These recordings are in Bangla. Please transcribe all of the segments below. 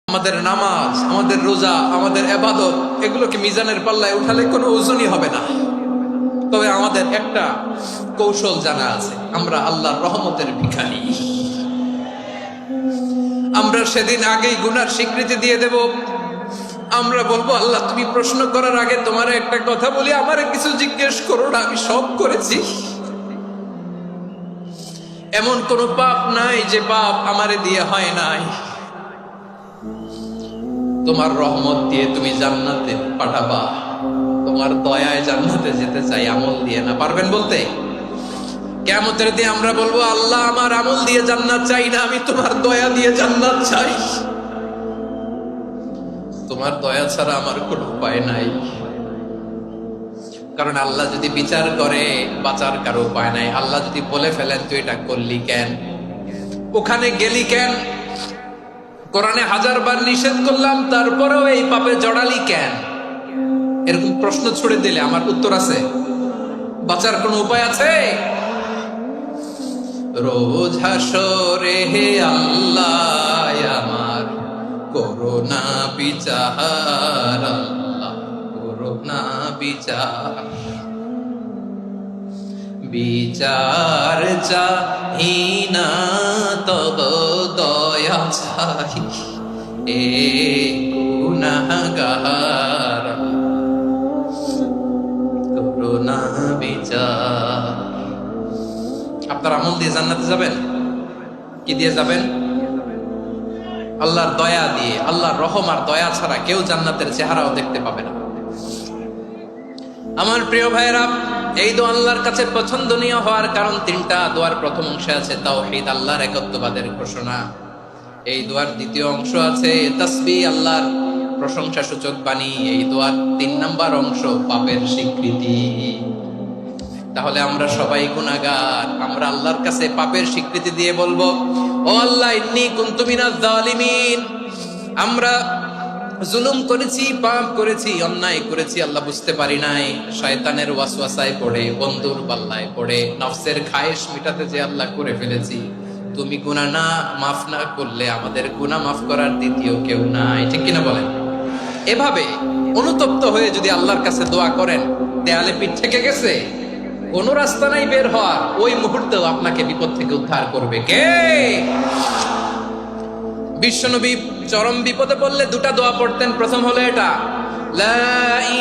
আমাদের নামাজ, আমাদের রোজা, আমাদের ইবাদত এগুলোকে মিজানের পাল্লায় উঠালে কোনো ওজনই হবে না। তবে আমাদের একটা কৌশল জানা আছে, আমরা আল্লাহর রহমতের ভিখারি। আমরা সেদিন আগেই গুনার স্বীকৃতি দিয়ে দেব। আমরা বলবো, আল্লাহ তুমি প্রশ্ন করার আগে তোমার একটা কথা বলি, আমারে কিছু জিজ্ঞেস করো না, আমি সব করেছি। এমন কোন পাপ নাই যে পাপ আমারে দিয়ে হয় নাই। তোমার রহমত দিয়ে তুমি জান্নাতে পাঠাবা, তোমার দয়ায় জান্নাতে যেতে চাই, আমল দিয়ে না। পারবেন বলতে? কিয়ামতের দিন আমরা বলবো, আল্লাহ আমার আমল দিয়ে জান্নাত চাই না, আমি তোমার দয়া দিয়ে জান্নাত চাই। তোমার দয়া ছাড়া আমার কোনো উপায় নাই। কারণ আল্লাহ যদি বিচার করে, বাঁচার কারো উপায় নাই। আল্লাহ যদি বলে ফেলেন তুই এটা করলি কেন, ওখানে গেলি কেন, কোরআনে 1000 বার নিষেধ করলাম তারপরেও এই পাপে জড়ালি কেন, এরকম প্রশ্ন ছুড়ে দিলে আমার উত্তর আছে? বাঁচার কোনো উপায় আছে? রোজ হাসরে হে আল্লাহ আমার করোনা বিচার, আল্লাহ করোনা বিচার। বিচার চাহি না তব দয়া চাই, এ গুনাহগার করোনা বিচার। আপনার আমল দিয়ে জান্নাতে যাবেন? কি দিয়ে যাবেন? আল্লাহর দয়া দিয়ে। আল্লাহর রহম আর দয়া ছাড়া কেউ জান্নাতের চেহারাও দেখতে পাবে না। আমার প্রিয় ভাইরা, এই দোয়া আল্লাহর কাছে পছন্দনীয় হওয়ার কারণ তিনটা। দোয়ার প্রথম অংশে আছে তাওহীদ, আল্লাহর একত্ববাদের ঘোষণা। এই দোয়ার দ্বিতীয় অংশ আছে তাসবিহ, আল্লাহর প্রশংসা সূচক বাণী। এই দোয়ার 3 নাম্বার অংশ পাপের স্বীকৃতি। তাহলে আমরা সবাই গুনাহগার। আমরা আল্লাহর কাছে পাপের স্বীকৃতি দিয়ে বলবো, ও আল্লাহ ইন্নী কুনতু মিনাজ জালিমিন। আমরা জুলুম করেছি, পাপ করেছি, অন্যায় করেছি, আল্লাহ বুঝতে পারি নাই। শয়তানের ওয়াসওয়াসায় পড়ে, বন্ধুর পাল্লায় পড়ে, নফসের খায়েশ মিটাতে যে আল্লাহ করে ফেলেছি। তুমি গুনাহ না মাফ না করলে আমাদের গুনাহ মাফ করার দ্বিতীয় কেউ নাই। ঠিক কিনা বলেন? এভাবে অনুতপ্ত হয়ে যদি আল্লাহর কাছে দোয়া করেন, দেয়ালে পিঠ থেকে গেছে, কোনো রাস্তা নাই বের হওয়ার, ওই মুহূর্তেও আপনাকে বিপদ থেকে উদ্ধার করবে কে? বিশ্বনবী চরম বিপদে পড়লে 2টা দোয়া পড়তেন। প্রথম হলো এটা, লা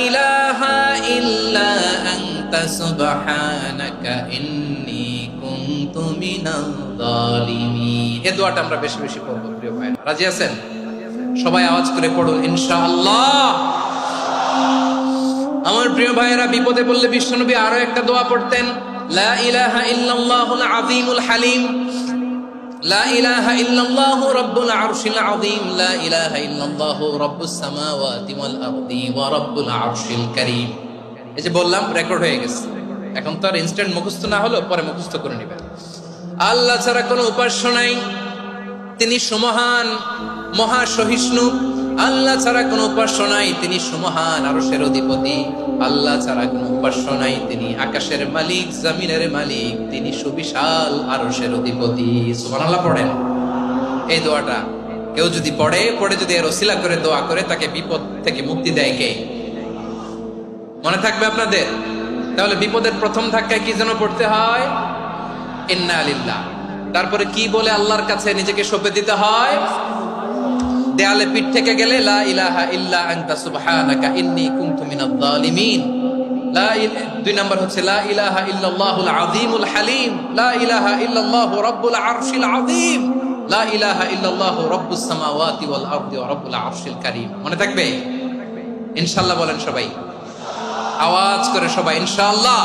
ইলাহা ইল্লা আনতা সুবহানাকা ইন্নী কুনতু মিনাজ জালিমিন। এই দোয়াটা আমরা বেশি বেশি পড়ব প্রিয় ভাই। রাজি আছেন? সবাই আওয়াজ করে পড়ুন ইনশাআল্লাহ। আমার প্রিয় ভাইয়েরা, বিপদে পড়লে বিশ্বনবী আরো একটা দোয়া পড়তেন, লা ইলাহা ইল্লাল্লাহুল আযীমুল হালিম, লা ইলাহা ইল্লাল্লাহু রাব্বুল আরশিল আযীম, লা ইলাহা ইল্লাল্লাহু রাব্বুস সামাওয়াতি ওয়াল আরদি ওয়া রাব্বুল আরশিল কারীম। এই যে বললাম, রেকর্ড হয়ে গেছে। এখন তো আর ইনস্ট্যান্ট মুখস্থ না হলো, পরে মুখস্থ করে নেবেন। আল্লাহ ছাড়া কোনো উপাস্য নাই, তিনি সুমহান, মহা সহিষ্ণু। আল্লাহ ছাড়া কোনো উপাস্য নাই, তিনি সুমহান, আরশের অধিপতি। আল্লাহ ছাড়া কোনো উপাস্য নাই, তিনি আকাশের মালিক, জমিনের মালিক, তিনি সুবিশাল, আরশের অধিপতি। সুবহানাল্লাহ পড়েন। এই দোয়াটা কেউ যদি পড়ে যদি এর ওসিলা করে দোয়া করে, তাকে বিপদ থেকে মুক্তি দেয় কে? মনে থাকবে আপনাদের? তাহলে বিপদের প্রথম ধাক্কায় কি যেন পড়তে হয়? ইন্না লিল্লাহ। তারপরে কি বলে আল্লাহর কাছে নিজেকে সঁপে দিতে হয়? দেয়ালে পিঠ থেকে গেলে, লা ইলাহা ইল্লা আনতা সুবহানাকা ইন্নী কুনতু মিনাজ জালিমিন। 2 নাম্বার হচ্ছে লা ইলাহা ইল্লাল্লাহুল আযীমুল হালিম, লা ইলাহা ইল্লাল্লাহু রাব্বুল আরশিল আযীম, লা ইলাহা ইল্লাল্লাহু রাব্বুস সামাওয়াতি ওয়াল আরদি ওয়া রাব্বুল আরশিল কারীম। মনে থাকবে? ইনশাআল্লাহ বলেন সবাই, আওয়াজ করে সবাই ইনশাআল্লাহ।